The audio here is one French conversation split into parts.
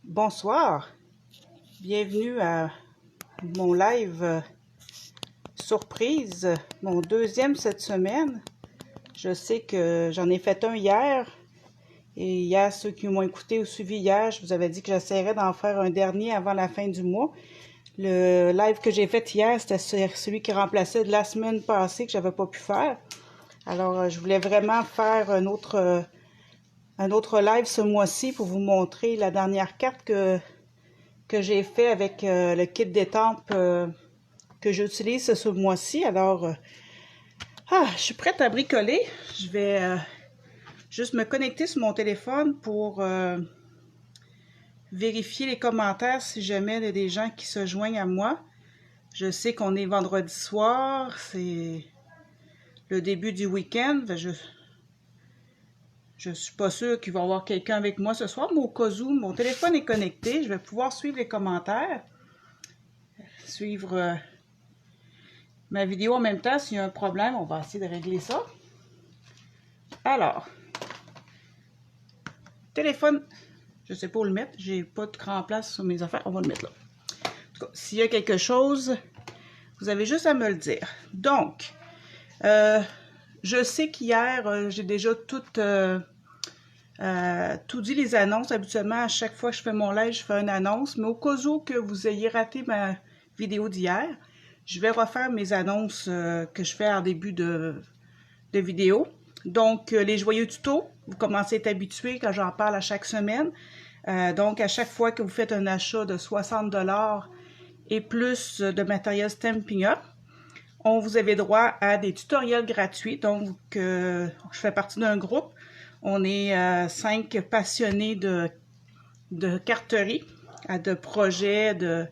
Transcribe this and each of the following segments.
Bonsoir, bienvenue à mon live surprise, mon deuxième cette semaine. Je sais que j'en ai fait un hier et hier, ceux qui m'ont écouté ou suivi hier, je vous avais dit que j'essaierais d'en faire un dernier avant la fin du mois. Le live que j'ai fait hier, c'était celui qui remplaçait de la semaine passée que j'avais pas pu faire. Alors, je voulais vraiment faire un autre live ce mois-ci pour vous montrer la dernière carte que j'ai fait avec le kit d'étampes que j'utilise ce mois-ci. Alors, je suis prête à bricoler. Je vais juste me connecter sur mon téléphone pour vérifier les commentaires si jamais il y a des gens qui se joignent à moi. Je sais qu'on est vendredi soir, c'est le début du week-end. Je suis pas sûre qu'il va y avoir quelqu'un avec moi ce soir, mais au cas où, mon téléphone est connecté. Je vais pouvoir suivre les commentaires, suivre ma vidéo en même temps. S'il y a un problème, on va essayer de régler ça. Alors, téléphone, je ne sais pas où le mettre. J'ai pas de grand place sur mes affaires. On va le mettre là. En tout cas, s'il y a quelque chose, vous avez juste à me le dire. Donc, je sais qu'hier, j'ai déjà tout dit les annonces. Habituellement, à chaque fois que je fais mon live, je fais une annonce. Mais au cas où que vous ayez raté ma vidéo d'hier, je vais refaire mes annonces que je fais en début de vidéo. Donc, les joyeux tutos, vous commencez à être habitués quand j'en parle à chaque semaine. Donc, à chaque fois que vous faites un achat de 60 $ et plus de matériel Stampin' Up, vous avez droit à des tutoriels gratuits. Donc, je fais partie d'un groupe. On est 5 passionnés de carterie, de projets, de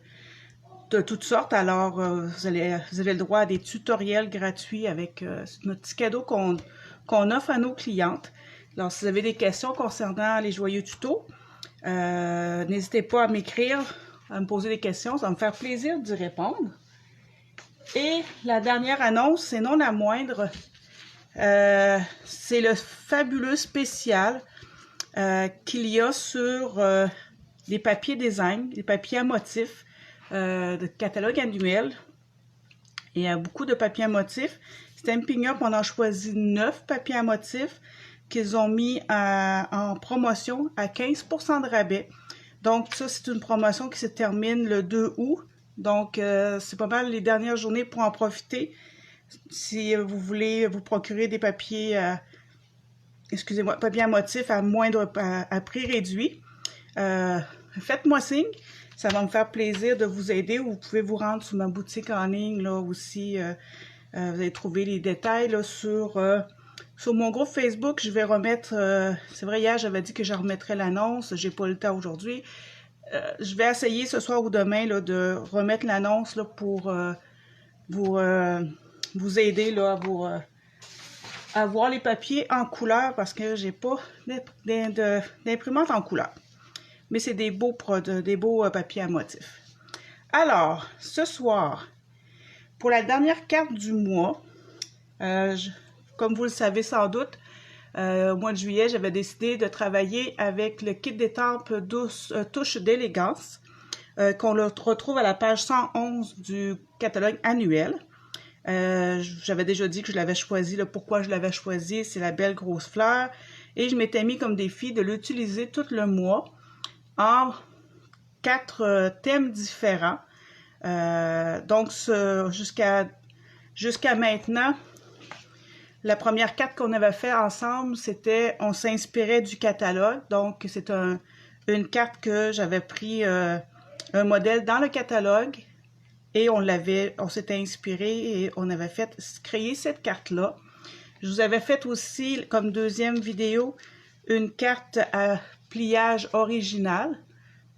toutes sortes. Alors, vous avez le droit à des tutoriels gratuits avec notre petit cadeau qu'on offre à nos clientes. Alors, si vous avez des questions concernant les joyeux tutos, n'hésitez pas à m'écrire, à me poser des questions. Ça va me faire plaisir d'y répondre. Et la dernière annonce, c'est non la moindre, c'est le fabuleux spécial qu'il y a sur les papiers design, les papiers à motifs de catalogue annuel. Il y a beaucoup de papiers à motifs. Stampin' Up, on a choisi 9 papiers à motifs qu'ils ont mis en promotion à 15% de rabais. Donc ça, c'est une promotion qui se termine le 2 août. Donc, c'est pas mal les dernières journées pour en profiter. Si vous voulez vous procurer des papiers, papiers à motifs à prix réduit, faites-moi signe. Ça va me faire plaisir de vous aider. Vous pouvez vous rendre sur ma boutique en ligne là aussi. Vous allez trouver les détails là, sur mon groupe Facebook. Je vais remettre, c'est vrai, hier j'avais dit que je remettrais l'annonce. J'ai pas le temps aujourd'hui. Je vais essayer ce soir ou demain là, de remettre l'annonce pour vous aider là, à voir les papiers en couleur parce que j'ai pas d'imprimante en couleur. Mais c'est des beaux papiers à motifs. Alors, ce soir, pour la dernière carte du mois, comme vous le savez sans doute, au mois de juillet, j'avais décidé de travailler avec le kit d'étampes touche d'élégance qu'on retrouve à la page 111 du catalogue annuel. J'avais déjà dit que je l'avais choisi. Pourquoi je l'avais choisi, c'est la belle grosse fleur. Et je m'étais mis comme défi de l'utiliser tout le mois en 4 thèmes différents. Donc, jusqu'à maintenant, la première carte qu'on avait fait ensemble, c'était on s'inspirait du catalogue. Donc, c'est une carte que j'avais pris un modèle dans le catalogue et on s'était inspiré et on avait créé cette carte-là. Je vous avais fait aussi, comme deuxième vidéo, une carte à pliage original.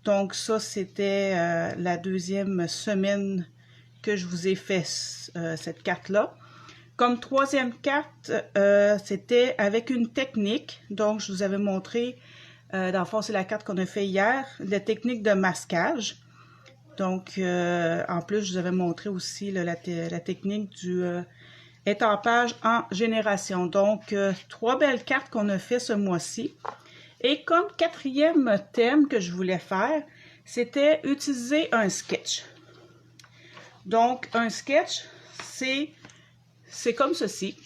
Donc, ça, c'était la deuxième semaine que je vous ai fait cette carte-là. Comme troisième carte, c'était avec une technique. Donc, je vous avais montré, dans le fond, c'est la carte qu'on a fait hier, la technique de masquage. Donc, en plus, je vous avais montré aussi là, la technique du étampage en génération. Donc, 3 belles cartes qu'on a fait ce mois-ci. Et comme quatrième thème que je voulais faire, c'était utiliser un sketch. Donc, un sketch, c'est comme ceci.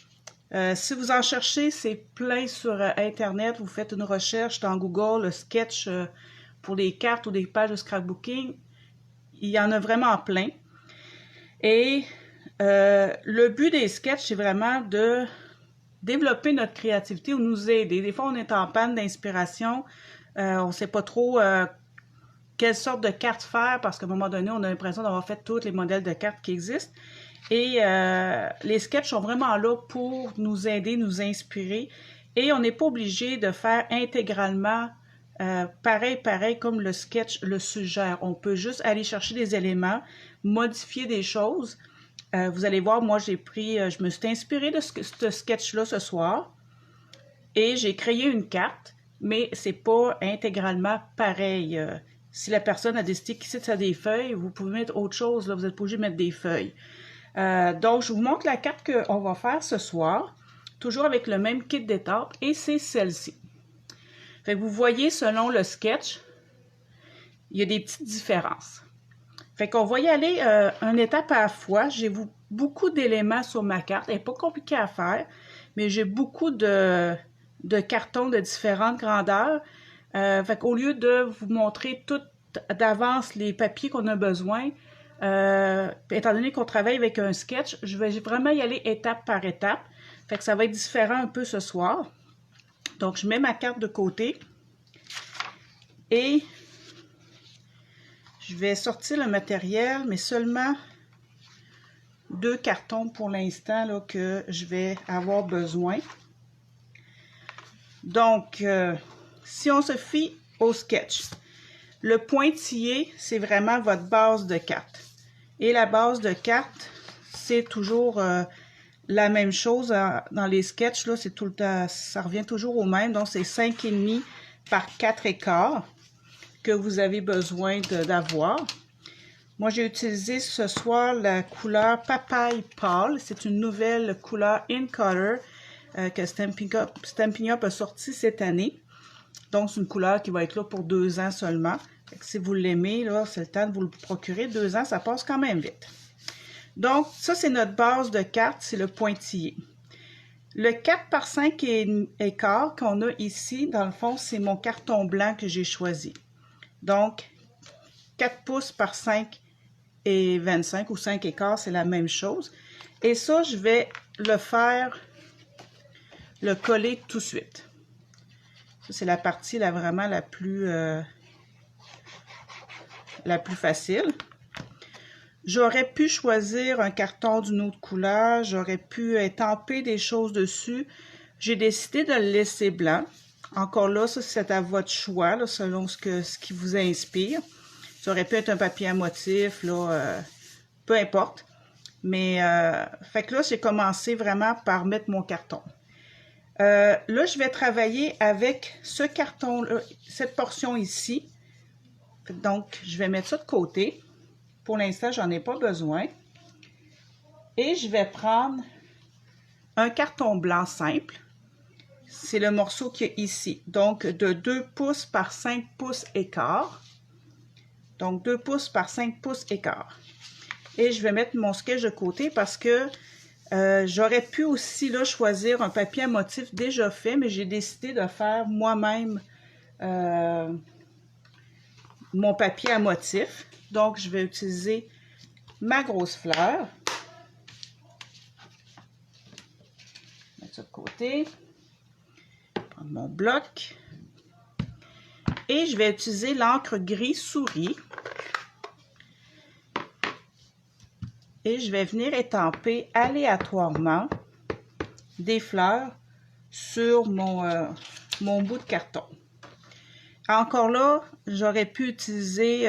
Si vous en cherchez, c'est plein sur Internet. Vous faites une recherche dans Google, le sketch pour des cartes ou des pages de scrapbooking. Il y en a vraiment plein. Et le but des sketchs, c'est vraiment de développer notre créativité ou nous aider. Des fois, on est en panne d'inspiration. On ne sait pas trop quelle sorte de cartes faire parce qu'à un moment donné, on a l'impression d'avoir fait tous les modèles de cartes qui existent. Et les sketchs sont vraiment là pour nous aider, nous inspirer. Et on n'est pas obligé de faire intégralement pareil comme le sketch le suggère. On peut juste aller chercher des éléments, modifier des choses. Vous allez voir, moi je me suis inspirée de ce sketch-là ce soir. Et j'ai créé une carte, mais c'est pas intégralement pareil. Si la personne a décidé qu'ici ça a des feuilles, vous pouvez mettre autre chose, là, vous n'êtes pas obligé de mettre des feuilles. Donc, je vous montre la carte qu'on va faire ce soir, toujours avec le même kit d'étape, et c'est celle-ci. Fait que vous voyez, selon le sketch, il y a des petites différences. Fait qu'on va y aller une étape à la fois. J'ai beaucoup d'éléments sur ma carte. Elle n'est pas compliquée à faire, mais j'ai beaucoup de cartons de différentes grandeurs. Fait qu'au lieu de vous montrer tout d'avance les papiers qu'on a besoin, étant donné qu'on travaille avec un sketch, je vais vraiment y aller étape par étape. Fait que ça va être différent un peu ce soir. Donc, je mets ma carte de côté et je vais sortir le matériel, mais seulement 2 cartons pour l'instant que je vais avoir besoin. Donc, si on se fie au sketch, le pointillé, c'est vraiment votre base de carte. Et la base de carte, c'est toujours la même chose dans les sketchs. Là, c'est tout le temps, ça revient toujours au même. Donc, c'est 5,5 par 4,25 que vous avez besoin d'avoir. Moi, j'ai utilisé ce soir la couleur Papaye Pâle. C'est une nouvelle couleur In Color que Stampin' Up a sorti cette année. Donc, c'est une couleur qui va être là pour 2 ans seulement. Fait que si vous l'aimez, là, c'est le temps de vous le procurer. 2 ans, ça passe quand même vite. Donc, ça, c'est notre base de carte, c'est le pointillé. Le 4 par 5 et quart qu'on a ici, dans le fond, c'est mon carton blanc que j'ai choisi. Donc, 4 pouces par 5 et 25 ou 5 et quart, c'est la même chose. Et ça, je vais le coller tout de suite. Ça, c'est la partie là, vraiment la plus facile. J'aurais pu choisir un carton d'une autre couleur, j'aurais pu étamper des choses dessus. J'ai décidé de le laisser blanc. Encore là, ça c'est à votre choix, là, selon ce qui vous inspire. Ça aurait pu être un papier à motif, là, peu importe. Mais, fait que là, j'ai commencé vraiment par mettre mon carton. Là, je vais travailler avec ce carton-là, cette portion ici. Donc, je vais mettre ça de côté. Pour l'instant, j'en ai pas besoin. Et je vais prendre un carton blanc simple. C'est le morceau qu'il y a ici. Donc, de 2 pouces par 5 pouces et quart. Donc, 2 pouces par 5 pouces et quart. Et je vais mettre mon sketch de côté parce que j'aurais pu aussi là, choisir un papier à motif déjà fait, mais j'ai décidé de faire moi-même mon papier à motif. Donc, je vais utiliser ma grosse fleur. Mettre ça de côté. Prendre mon bloc. Et je vais utiliser l'encre gris souris. Et je vais venir étamper aléatoirement des fleurs sur mon bout de carton. Encore là, j'aurais pu utiliser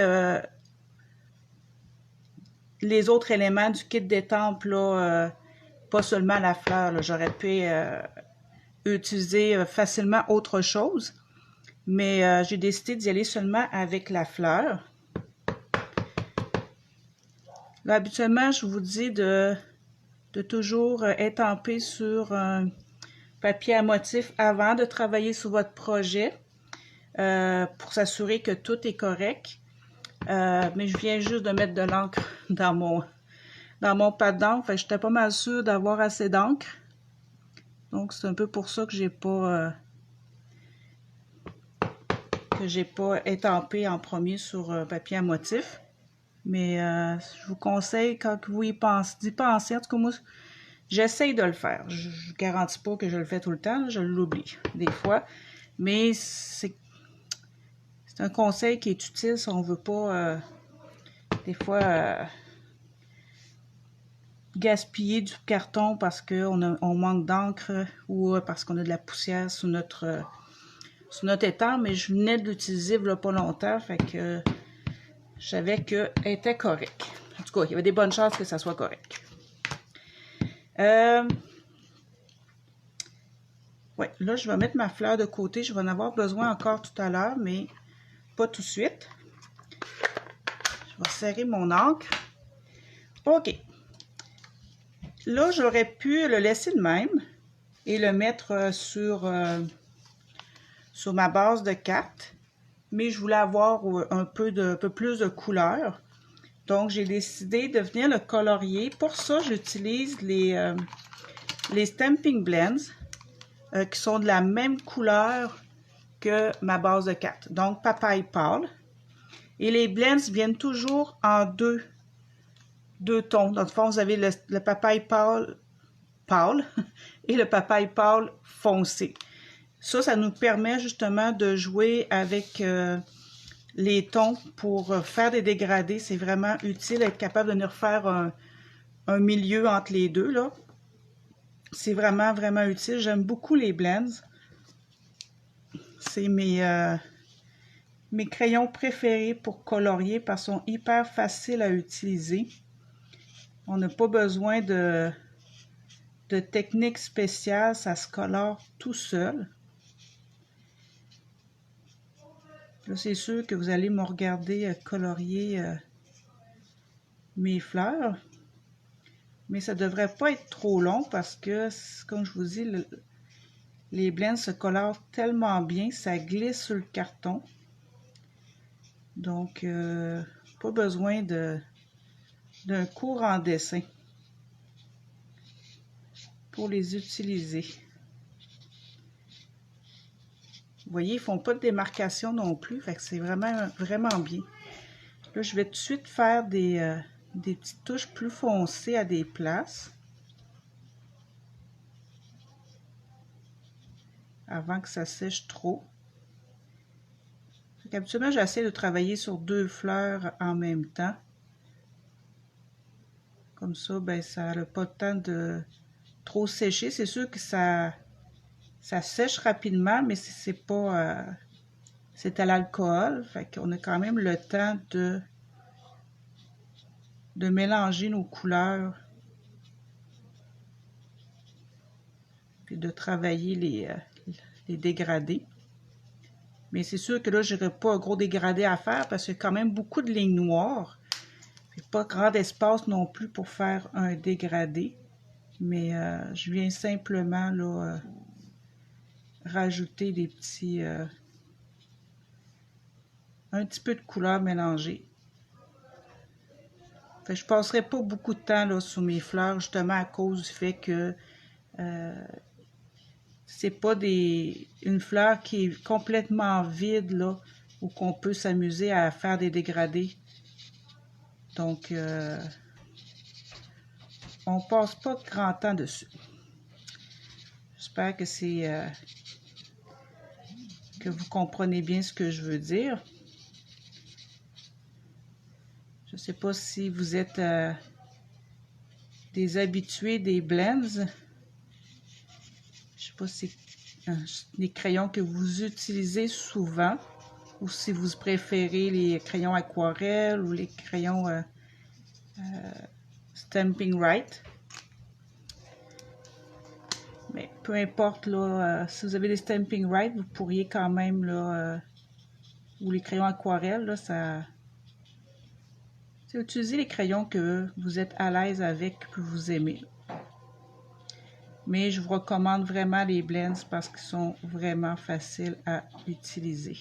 les autres éléments du kit d'étampe, pas seulement la fleur. J'aurais pu utiliser facilement autre chose, mais j'ai décidé d'y aller seulement avec la fleur. Là, habituellement, je vous dis de toujours étamper sur un papier à motif avant de travailler sur votre projet. pour s'assurer que tout est correct. Mais je viens juste de mettre de l'encre dans mon pad d'encre. Fait que j'étais pas mal sûre d'avoir assez d'encre. Donc c'est un peu pour ça que j'ai pas étampé en premier sur papier à motif. Mais je vous conseille, quand vous y pensez, d'y penser. En tout cas, moi, j'essaye de le faire. Je ne garantis pas que je le fais tout le temps. Je l'oublie des fois. Mais c'est un conseil qui est utile si on ne veut pas, des fois, gaspiller du carton parce qu'on manque d'encre ou parce qu'on a de la poussière sur notre étang. Mais je venais de l'utiliser il n'y a pas longtemps. Fait que je savais qu'elle était correcte. En tout cas, il y avait des bonnes chances que ça soit correct. Ouais, là, je vais mettre ma fleur de côté. Je vais en avoir besoin encore tout à l'heure, mais pas tout de suite. Je vais serrer mon encre. OK. Là, j'aurais pu le laisser de même et le mettre sur ma base de carte. Mais je voulais avoir un peu plus de couleur. Donc, j'ai décidé de venir le colorier. Pour ça, j'utilise les Stampin' Blends qui sont de la même couleur que ma base de carte. Donc, papaye pâle. Et les blends viennent toujours en deux tons. Dans le fond, vous avez le papaye pâle et le papaye pâle foncé. Ça nous permet justement de jouer avec les tons pour faire des dégradés. C'est vraiment utile d'être capable de venir faire un milieu entre les deux, là. C'est vraiment, vraiment utile. J'aime beaucoup les blends. C'est mes crayons préférés pour colorier parce qu'ils sont hyper faciles à utiliser. On n'a pas besoin de technique spéciale, ça se colore tout seul. Là, c'est sûr que vous allez me regarder colorier mes fleurs. Mais ça ne devrait pas être trop long parce que, comme je vous dis, les blends se colorent tellement bien, ça glisse sur le carton. Donc, pas besoin d'un cours en dessin pour les utiliser. Vous voyez, ils ne font pas de démarcation non plus, fait que c'est vraiment, vraiment bien. Là, je vais tout de suite faire des petites touches plus foncées à des places. Avant que ça sèche trop. Habituellement, j'essaie de travailler sur 2 fleurs en même temps. Comme ça, ben, ça n'a pas le temps de trop sécher. C'est sûr que ça sèche rapidement, mais c'est pas... c'est à l'alcool. Fait qu'on a quand même le temps de mélanger nos couleurs. Puis de travailler les dégradés. Mais c'est sûr que là, je n'aurai pas un gros dégradé à faire parce qu'il y a quand même beaucoup de lignes noires. Il n'y a pas grand espace non plus pour faire un dégradé. Mais je viens simplement là, rajouter des petits... un petit peu de couleur mélangée. Fait que je ne passerai pas beaucoup de temps là, sur mes fleurs, justement à cause du fait que c'est pas une fleur qui est complètement vide, là, où qu'on peut s'amuser à faire des dégradés. Donc, on passe pas grand temps dessus. J'espère que que vous comprenez bien ce que je veux dire. Je ne sais pas si vous êtes des habitués des blends. Je ne sais pas si c'est des crayons que vous utilisez souvent ou si vous préférez les crayons aquarelles ou les crayons Stampin' Right. Mais peu importe, là, si vous avez des Stampin' Right, vous pourriez quand même, là, ou les crayons aquarelles, là, ça... Utilisez les crayons que vous êtes à l'aise avec, que vous aimez. Mais je vous recommande vraiment les blends parce qu'ils sont vraiment faciles à utiliser.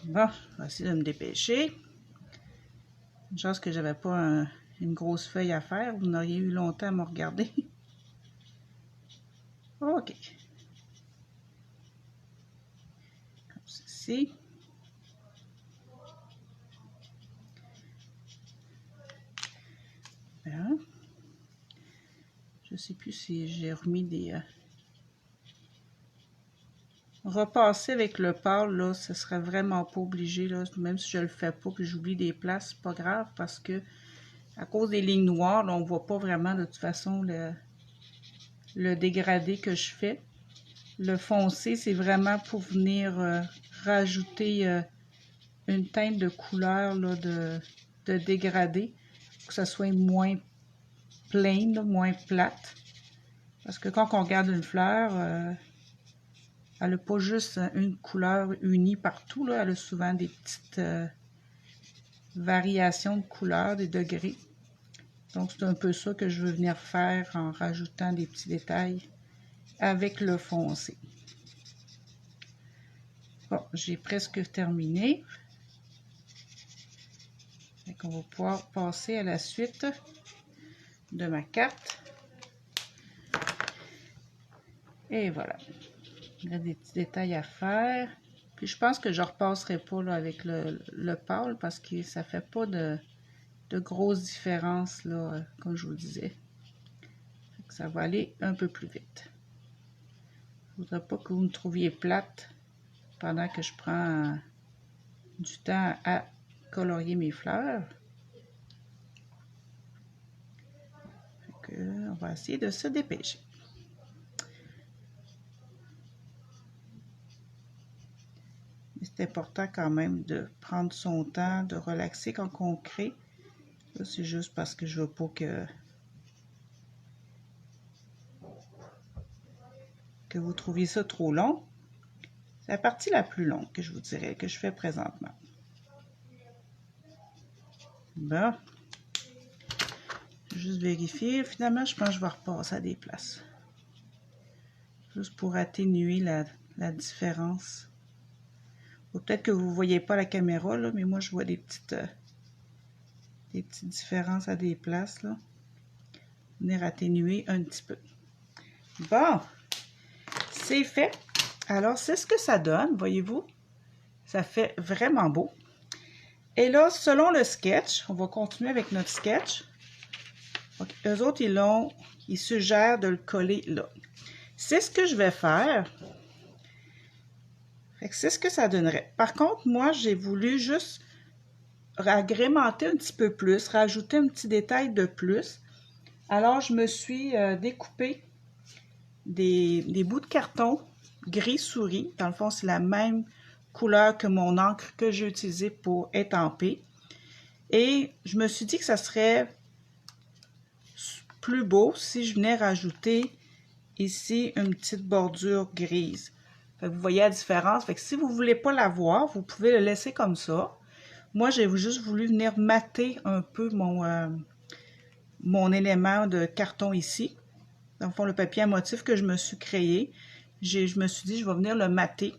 Bon, je vais essayer de me dépêcher. Une chance que j'avais pas une grosse feuille à faire. Vous n'auriez eu longtemps à me regarder. OK. Comme ceci. Bien. Je ne sais plus si j'ai remis des... Repasser avec le pâle, là, ce serait vraiment pas obligé, là, même si je le fais pas, puis j'oublie des places, c'est pas grave, parce que à cause des lignes noires, là, on voit pas vraiment de toute façon le dégradé que je fais. Le foncé, c'est vraiment pour venir rajouter une teinte de couleur là, de dégradé, pour que ça soit moins plain, là, moins plate. Parce que quand on regarde une fleur, elle n'a pas juste une couleur unie partout, là. Elle a souvent des petites variations de couleurs, des degrés. Donc, c'est un peu ça que je veux venir faire en rajoutant des petits détails avec le foncé. Bon, j'ai presque terminé. Donc, on va pouvoir passer à la suite de ma carte. Et voilà. Il y a des petits détails à faire. Puis je pense que je ne repasserai pas là, avec le pâle parce que ça ne fait pas de grosses différences, là, comme je vous disais. Ça va aller un peu plus vite. Je ne voudrais pas que vous me trouviez plate pendant que je prends du temps à colorier mes fleurs. On va essayer de se dépêcher. C'est important quand même de prendre son temps, de relaxer quand on crée. C'est juste parce que je veux pas que vous trouviez ça trop long. C'est la partie la plus longue que je vous dirais, que je fais présentement. Bon. Juste vérifier. Finalement, je pense que je vais repasser à des places. Juste pour atténuer la différence. Peut-être que vous ne voyez pas la caméra, là, mais moi, je vois des petites différences à des places. Là. Venir atténuer un petit peu. Bon. C'est fait. Alors, c'est ce que ça donne, voyez-vous. Ça fait vraiment beau. Et là, selon le sketch, on va continuer avec notre sketch. Donc, eux autres, ils suggèrent de le coller là. C'est ce que je vais faire. C'est ce que ça donnerait. Par contre, moi, j'ai voulu juste agrémenter un petit peu plus, rajouter un petit détail de plus. Alors, je me suis découpé des bouts de carton gris souris. Dans le fond, c'est la même couleur que mon encre que j'ai utilisée pour étamper. Et je me suis dit que ça serait plus beau si je venais rajouter ici une petite bordure grise. Fait que vous voyez la différence. Fait que si vous ne voulez pas la voir, vous pouvez le laisser comme ça. Moi, j'ai juste voulu venir mater un peu mon élément de carton ici. Dans le fond, le papier à motif que je me suis créé. Je me suis dit, je vais venir le mater.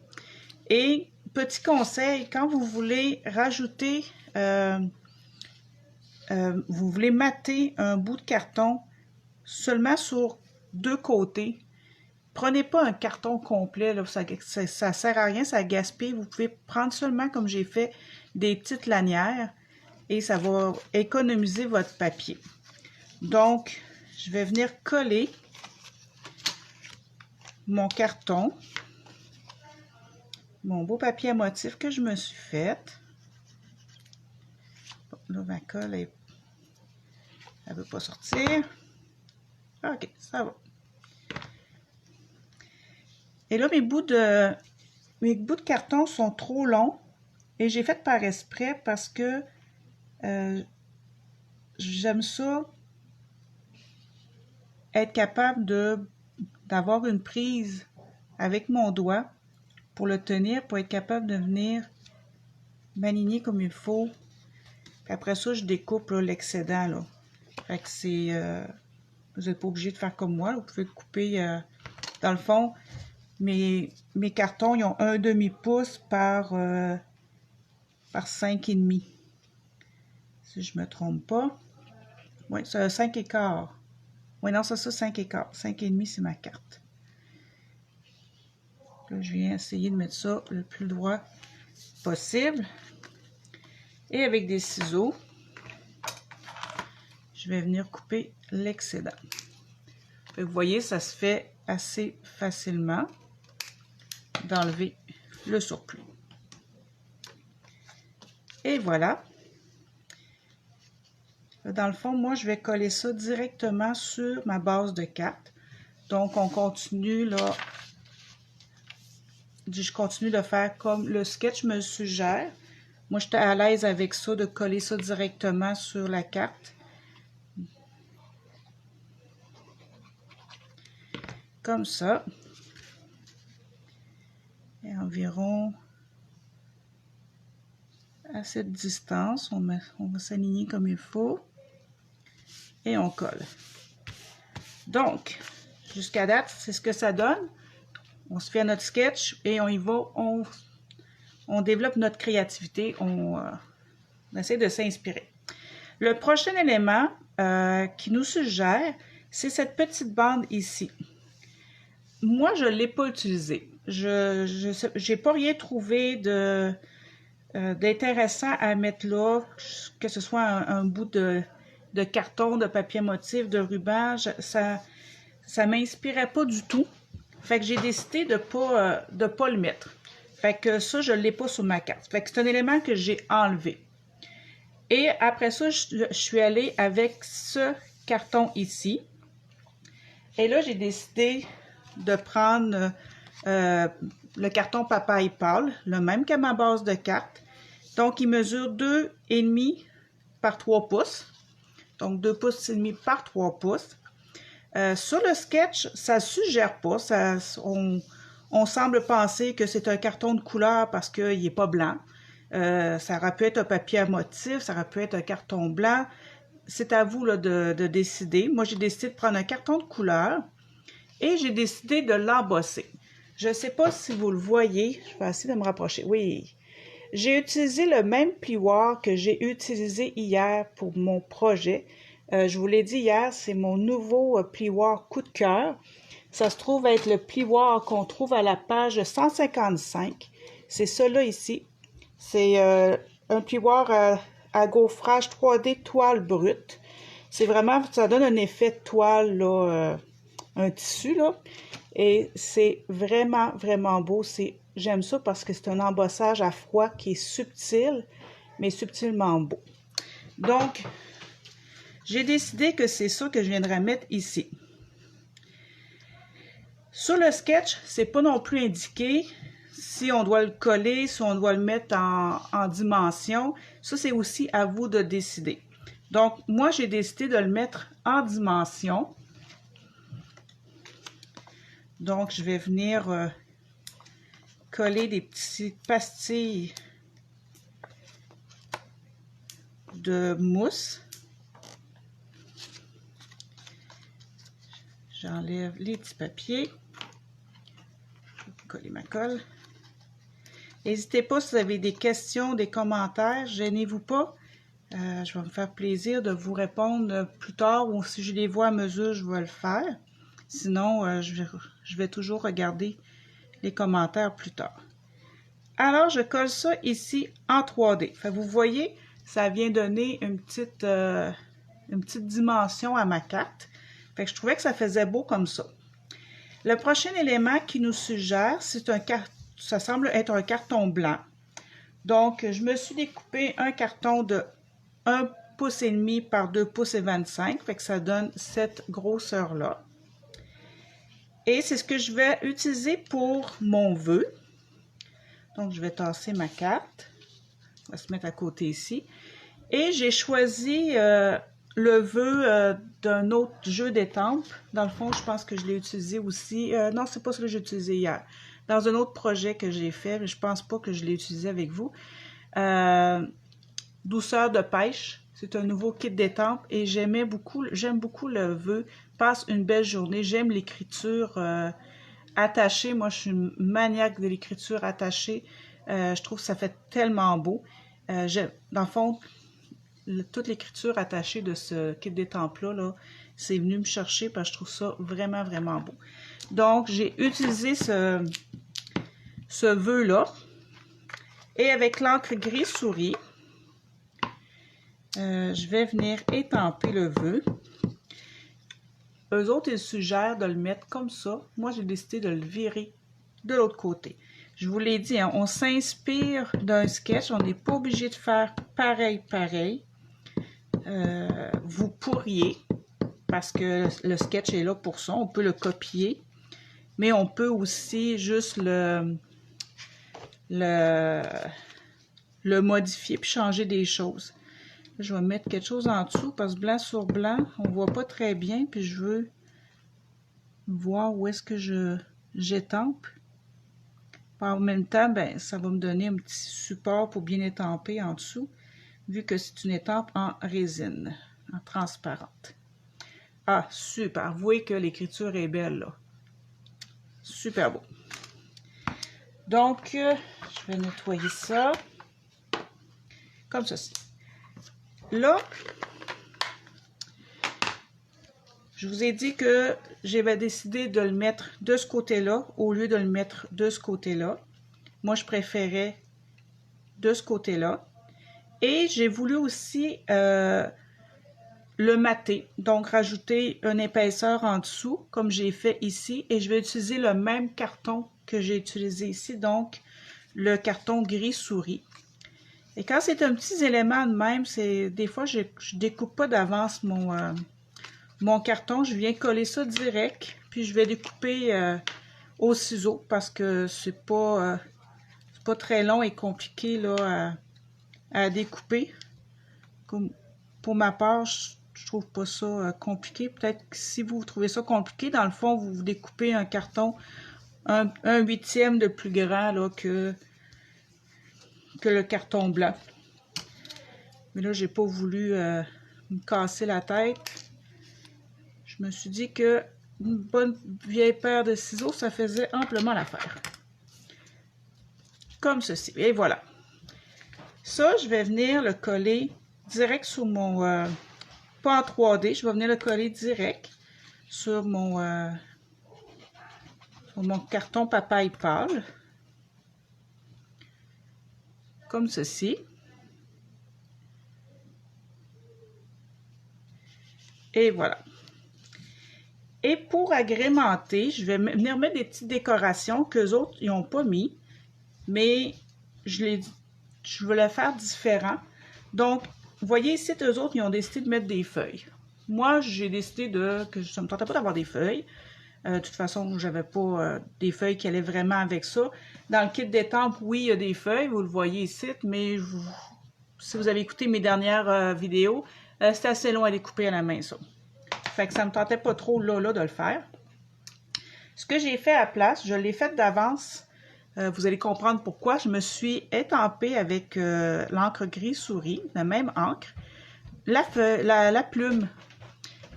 Et, petit conseil, quand vous voulez rajouter, vous voulez mater un bout de carton seulement sur deux côtés, prenez pas un carton complet, là, ça sert à rien, ça gaspille. Vous pouvez prendre seulement, comme j'ai fait, des petites lanières et ça va économiser votre papier. Donc, je vais venir coller mon carton, mon beau papier à motif que je me suis fait. Bon, là, ma colle, elle ne veut pas sortir. OK, ça va. Et là, mes bouts de carton sont trop longs et j'ai fait par exprès parce que j'aime ça être capable d'avoir une prise avec mon doigt pour le tenir, pour être capable de venir m'aligner comme il faut. Puis après ça, je découpe l'excédent. Fait que c'est... vous n'êtes pas obligé de faire comme moi. Vous pouvez le couper... dans le fond, mes cartons, ils ont 1/2 pouce par 5,5. Si je ne me trompe pas. Oui, c'est 5,25. Oui, non, c'est ça, 5,25. 5,5, c'est ma carte. Là, je viens essayer de mettre ça le plus droit possible. Et avec des ciseaux, je vais venir couper l'excédent. Vous voyez, ça se fait assez facilement d'enlever le surplus. Et voilà. Dans le fond, moi, je vais coller ça directement sur ma base de carte. Donc, on continue là. Je continue de faire comme le sketch me suggère. Moi, j'étais à l'aise avec ça, de coller ça directement sur la carte. Comme ça. Et environ à cette distance, on va s'aligner comme il faut. Et on colle. Donc, jusqu'à date, c'est ce que ça donne. On se fait notre sketch et on y va, on développe notre créativité, on essaie de s'inspirer. Le prochain élément qui nous suggère, c'est cette petite bande ici. Moi, je ne l'ai pas utilisée. Je n'ai pas rien trouvé d'intéressant à mettre là, que ce soit un bout de carton, de papier motif, de ruban. Ça ne m'inspirait pas du tout. Fait que j'ai décidé de pas le mettre. Fait que ça, je ne l'ai pas sur ma carte. Fait que c'est un élément que j'ai enlevé. Et après ça, je suis allée avec ce carton ici. Et là, j'ai décidé de prendre le carton Papaye Pâle, le même que ma base de carte. Donc, il mesure 2,5 par 3 pouces. Donc, 2,5 pouces par 3 pouces. Sur le sketch, ça ne suggère pas. On semble penser que c'est un carton de couleur parce qu'il n'est pas blanc. Ça aurait pu être un papier à motif, ça aurait pu être un carton blanc. C'est à vous là, de décider. Moi, j'ai décidé de prendre un carton de couleur et j'ai décidé de l'embosser. Je ne sais pas si vous le voyez. Je vais essayer de me rapprocher. Oui. J'ai utilisé le même plioir que j'ai utilisé hier pour mon projet. Je vous l'ai dit hier, c'est mon nouveau plioir coup de cœur. Ça se trouve être le plioir qu'on trouve à la page 155. C'est celui-là ici. C'est un plioir à gaufrage 3D toile brute. C'est vraiment, ça donne un effet de toile, là, un tissu, là. Et c'est vraiment, vraiment beau. J'aime ça parce que c'est un embossage à froid qui est subtil, mais subtilement beau. Donc, j'ai décidé que c'est ça que je viendrai mettre ici. Sur le sketch, c'est pas non plus indiqué si on doit le coller, si on doit le mettre en dimension. Ça, c'est aussi à vous de décider. Donc, moi, j'ai décidé de le mettre en dimension. Donc, je vais venir coller des petites pastilles de mousse. J'enlève les petits papiers. Je vais coller ma colle. N'hésitez pas si vous avez des questions, des commentaires, gênez-vous pas. Je vais me faire plaisir de vous répondre plus tard ou si je les vois à mesure, je vais le faire. Sinon, je vais toujours regarder les commentaires plus tard. Alors, je colle ça ici en 3D. Fait, vous voyez, ça vient donner une petite dimension à ma carte. Fait que je trouvais que ça faisait beau comme ça. Le prochain élément qui nous suggère, ça semble être un carton blanc. Donc, je me suis découpé un carton de 1,5 pouce par 2,25 pouces. Fait que ça donne cette grosseur-là. Et c'est ce que je vais utiliser pour mon vœu. Donc, je vais tasser ma carte. On va se mettre à côté ici. Et j'ai choisi le vœu d'un autre jeu d'étampes. Dans le fond, je pense que je l'ai utilisé aussi. Non, c'est pas ce que j'ai utilisé hier. Dans un autre projet que j'ai fait, mais je pense pas que je l'ai utilisé avec vous. Douceur de pêche. C'est un nouveau kit d'étampes et j'aime beaucoup le vœu. Passe une belle journée. J'aime l'écriture attachée. Moi, je suis une maniaque de l'écriture attachée. Je trouve que ça fait tellement beau. Dans le fond, toute l'écriture attachée de ce kit d'étampes-là, là, c'est venu me chercher parce que je trouve ça vraiment, vraiment beau. Donc, j'ai utilisé ce vœu-là. Et avec l'encre gris souris, je vais venir étamper le vœu. Eux autres, ils suggèrent de le mettre comme ça. Moi, j'ai décidé de le virer de l'autre côté. Je vous l'ai dit, hein, on s'inspire d'un sketch. On n'est pas obligé de faire pareil. Vous pourriez, parce que le sketch est là pour ça, on peut le copier. Mais on peut aussi juste le modifier puis changer des choses. Je vais mettre quelque chose en dessous parce que blanc sur blanc, on voit pas très bien. Puis je veux voir où est-ce que j'étampe. En même temps, ben, ça va me donner un petit support pour bien étamper en dessous, vu que c'est une étampe en résine, en transparente. Ah, super! Vous voyez que l'écriture est belle, là. Super beau. Donc, je vais nettoyer ça. Comme ceci. Là, je vous ai dit que j'avais décidé de le mettre de ce côté-là au lieu de le mettre de ce côté-là. Moi, je préférais de ce côté-là. Et j'ai voulu aussi le mater, donc rajouter une épaisseur en dessous, comme j'ai fait ici. Et je vais utiliser le même carton que j'ai utilisé ici, donc le carton gris souris. Et quand c'est un petit élément de même, des fois, je découpe pas d'avance mon carton. Je viens coller ça direct, puis je vais découper au ciseau parce que c'est pas très long et compliqué là, à découper. Comme, pour ma part, je trouve pas ça compliqué. Peut-être que si vous trouvez ça compliqué, dans le fond, vous découpez un carton un 1/8 de plus grand là, que le carton blanc. Mais là, j'ai pas voulu me casser la tête. Je me suis dit que une bonne vieille paire de ciseaux, ça faisait amplement l'affaire. Comme ceci. Et voilà. Ça, je vais venir le coller direct sur mon... pas en 3D, je vais venir le coller direct sur mon carton papaye pâle. Comme ceci. Et voilà. Et pour agrémenter, je vais venir mettre des petites décorations qu'eux autres, ils n'ont pas mis. Mais je voulais faire différent. Donc, vous voyez ici, eux autres, ils ont décidé de mettre des feuilles. Moi, j'ai décidé que ça ne me tentait pas d'avoir des feuilles. De toute façon, j'avais pas des feuilles qui allaient vraiment avec ça. Dans le kit d'étampes, oui, il y a des feuilles, vous le voyez ici, mais si vous avez écouté mes dernières vidéos, c'était assez long à découper à la main, ça. Fait que ça ne me tentait pas trop là de le faire. Ce que j'ai fait à la place, je l'ai fait d'avance. Vous allez comprendre pourquoi. Je me suis étampée avec l'encre gris souris, la même encre, la plume.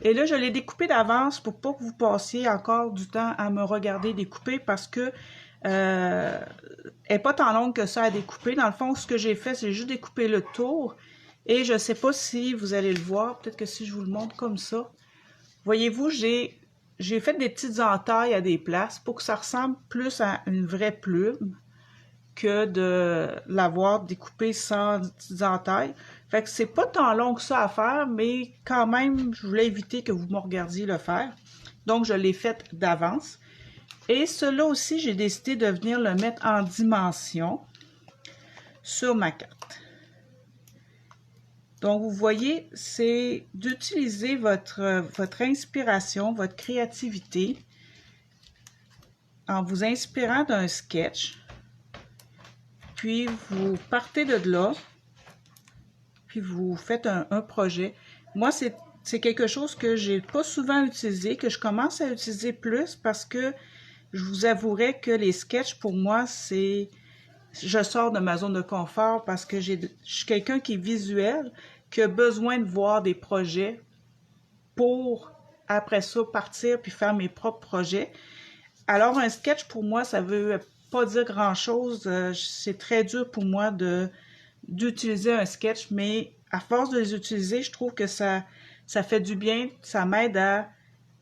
Et là, je l'ai découpée d'avance pour pas que vous passiez encore du temps à me regarder découper parce que elle n'est pas tant longue que ça à découper. Dans le fond, ce que j'ai fait, c'est juste découper le tour. Et je ne sais pas si vous allez le voir. Peut-être que si je vous le montre comme ça. Voyez-vous, j'ai fait des petites entailles à des places pour que ça ressemble plus à une vraie plume que de l'avoir découpé sans petites entailles. Fait que c'est pas tant long que ça à faire, mais quand même, je voulais éviter que vous me regardiez le faire. Donc, je l'ai fait d'avance. Et cela aussi, j'ai décidé de venir le mettre en dimension sur ma carte. Donc, vous voyez, c'est d'utiliser votre inspiration, votre créativité en vous inspirant d'un sketch. Puis, vous partez de là, puis vous faites un projet. Moi, c'est quelque chose que j'ai pas souvent utilisé, que je commence à utiliser plus parce que je vous avouerai que les sketchs, pour moi, je sors de ma zone de confort parce que je suis quelqu'un qui est visuel qui a besoin de voir des projets pour, après ça, partir puis faire mes propres projets. Alors, un sketch, pour moi, ça veut pas dire grand-chose. C'est très dur pour moi d'utiliser un sketch, mais à force de les utiliser, je trouve que ça fait du bien. Ça m'aide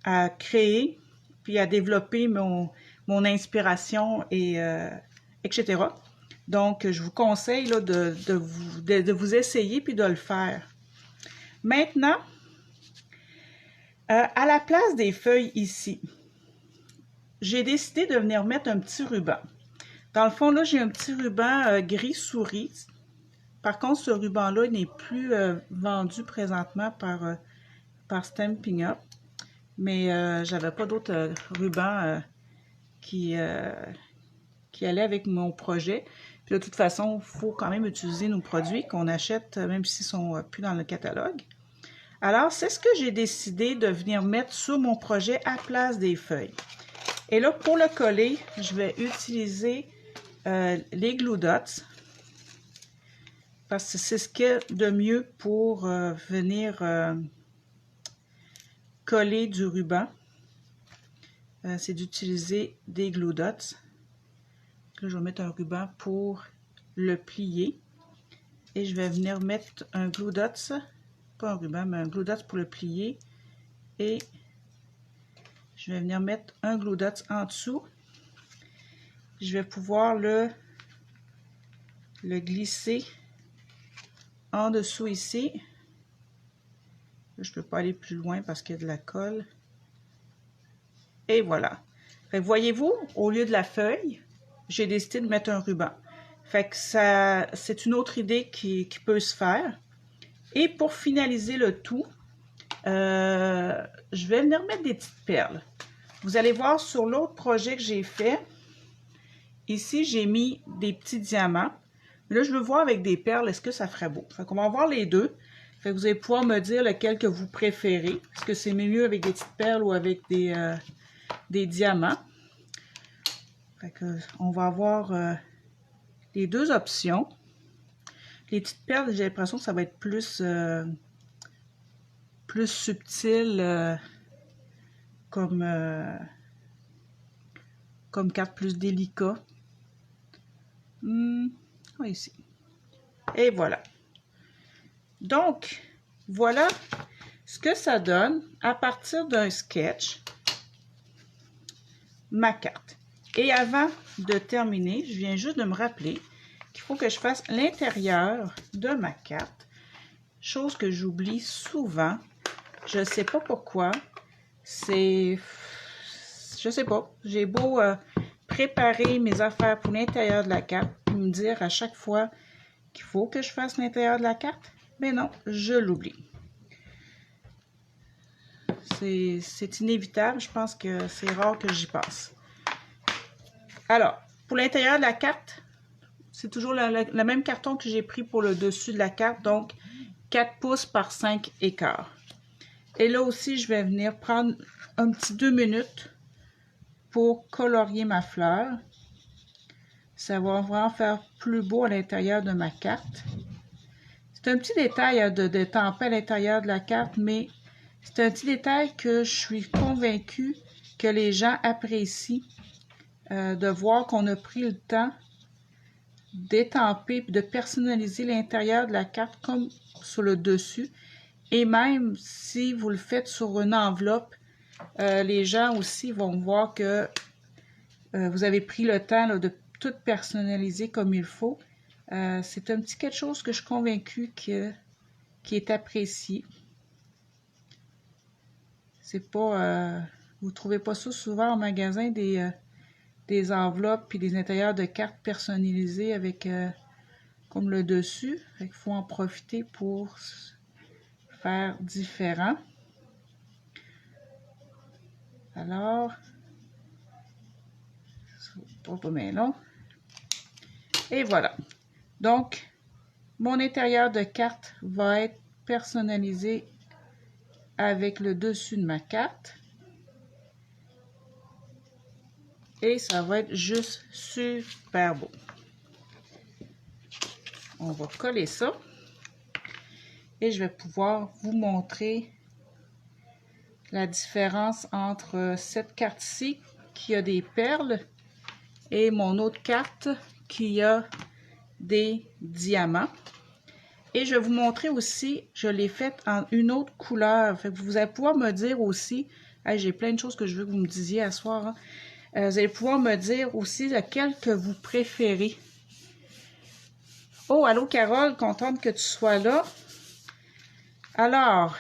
à créer puis à développer mon inspiration etc. Donc, je vous conseille là, de vous essayer puis de le faire. Maintenant, à la place des feuilles ici, j'ai décidé de venir mettre un petit ruban. Dans le fond, là, j'ai un petit ruban gris souris. Par contre, ce ruban-là n'est plus vendu présentement par Stampin' Up. Mais j'avais pas d'autres rubans qui allaient avec mon projet. Puis de toute façon, il faut quand même utiliser nos produits qu'on achète, même s'ils sont plus dans le catalogue. Alors, c'est ce que j'ai décidé de venir mettre sur mon projet à place des feuilles. Et là, pour le coller, je vais utiliser les Glue Dots. Parce que c'est ce qu'il y a de mieux pour venir coller du ruban. C'est d'utiliser des Glue Dots. Là, je vais mettre un ruban pour le plier. Et je vais venir mettre un Glue Dots, pas un ruban, mais un Glue Dots pour le plier. Et je vais venir mettre un Glue Dots en dessous. Je vais pouvoir le glisser en dessous ici. Là, je ne peux pas aller plus loin parce qu'il y a de la colle. Et voilà. Fait que voyez-vous, au lieu de la feuille, j'ai décidé de mettre un ruban. Fait que ça, c'est une autre idée qui peut se faire. Et pour finaliser le tout, je vais venir mettre des petites perles. Vous allez voir sur l'autre projet que j'ai fait, ici j'ai mis des petits diamants. Là, je veux voir avec des perles, est-ce que ça ferait beau? Fait qu'on va voir les deux. Fait que vous allez pouvoir me dire lequel que vous préférez. Est-ce que c'est mieux avec des petites perles ou avec des diamants? Fait que on va avoir les deux options. Les petites perles, j'ai l'impression que ça va être plus subtil comme carte, plus délicat. Ici. Et voilà. Donc, voilà ce que ça donne à partir d'un sketch, ma carte. Et avant de terminer, je viens juste de me rappeler qu'il faut que je fasse l'intérieur de ma carte, chose que j'oublie souvent. Je ne sais pas pourquoi. Je sais pas. J'ai beau préparer mes affaires pour l'intérieur de la carte, et me dire à chaque fois qu'il faut que je fasse l'intérieur de la carte, mais non, je l'oublie. C'est inévitable. Je pense que c'est rare que j'y passe. Alors, pour l'intérieur de la carte, c'est toujours le même carton que j'ai pris pour le dessus de la carte, donc 4 pouces par 5 écarts. Et là aussi, je vais venir prendre un petit 2 minutes pour colorier ma fleur. Ça va vraiment faire plus beau à l'intérieur de ma carte. C'est un petit détail de tempé à l'intérieur de la carte, mais c'est un petit détail que je suis convaincue que les gens apprécient de voir qu'on a pris le temps d'étamper et de personnaliser l'intérieur de la carte comme sur le dessus. Et même si vous le faites sur une enveloppe, les gens aussi vont voir que vous avez pris le temps là, de tout personnaliser comme il faut. C'est un petit quelque chose que je suis convaincue qui est apprécié. C'est pas... vous ne trouvez pas ça souvent en magasin, des enveloppes et des intérieurs de cartes personnalisées avec comme le dessus. Il faut en profiter pour faire différent. Alors, pas bien long. Et voilà. Donc, mon intérieur de carte va être personnalisé avec le dessus de ma carte. Et ça va être juste super beau. On va coller ça. Et je vais pouvoir vous montrer la différence entre cette carte-ci qui a des perles et mon autre carte qui a des diamants. Et je vais vous montrer aussi, je l'ai faite en une autre couleur. Fait que vous allez pouvoir me dire aussi, hey, j'ai plein de choses que je veux que vous me disiez à soir. Hein. Vous allez pouvoir me dire aussi lequel que vous préférez. Oh, allô Carole, contente que tu sois là. Alors,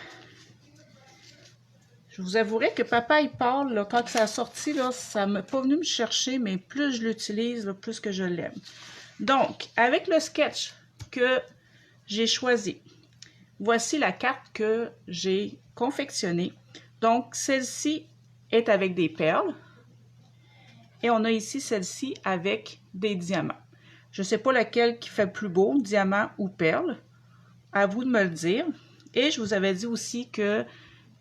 je vous avouerai que Papa il parle, là, quand ça a sorti, là, ça ne m'a pas venu me chercher, mais plus je l'utilise, plus que je l'aime. Donc, avec le sketch que j'ai choisi, voici la carte que j'ai confectionnée. Donc, celle-ci est avec des perles. Et on a ici celle-ci avec des diamants. Je ne sais pas laquelle qui fait le plus beau, diamant ou perle. À vous de me le dire. Et je vous avais dit aussi que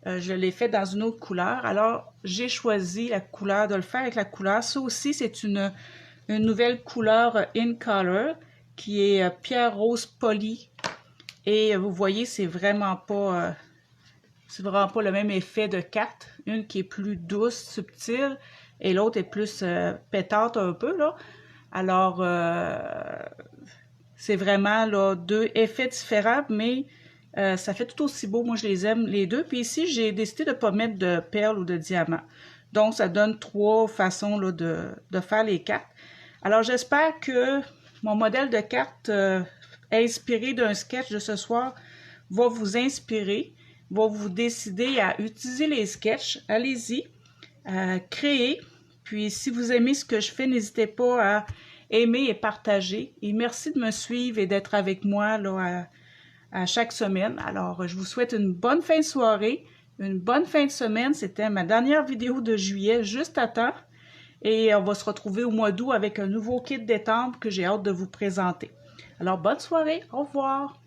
je l'ai fait dans une autre couleur. Alors, j'ai choisi la couleur, de le faire avec la couleur. Ça aussi, c'est une nouvelle couleur In Color qui est pierre rose polie. Et vous voyez, c'est vraiment pas le même effet de carte. Une qui est plus douce, subtile, et l'autre est plus pétante un peu, là. Alors, c'est vraiment là, deux effets différents, mais ça fait tout aussi beau. Moi, je les aime les deux. Puis ici, j'ai décidé de ne pas mettre de perles ou de diamants. Donc, ça donne trois façons là, de faire les cartes. Alors, j'espère que mon modèle de carte inspiré d'un sketch de ce soir va vous inspirer, va vous décider à utiliser les sketchs. Allez-y, créez. Puis, si vous aimez ce que je fais, n'hésitez pas à aimer et partager. Et merci de me suivre et d'être avec moi là, à chaque semaine. Alors, je vous souhaite une bonne fin de soirée, une bonne fin de semaine. C'était ma dernière vidéo de juillet, juste à temps. Et on va se retrouver au mois d'août avec un nouveau kit détente que j'ai hâte de vous présenter. Alors, bonne soirée. Au revoir.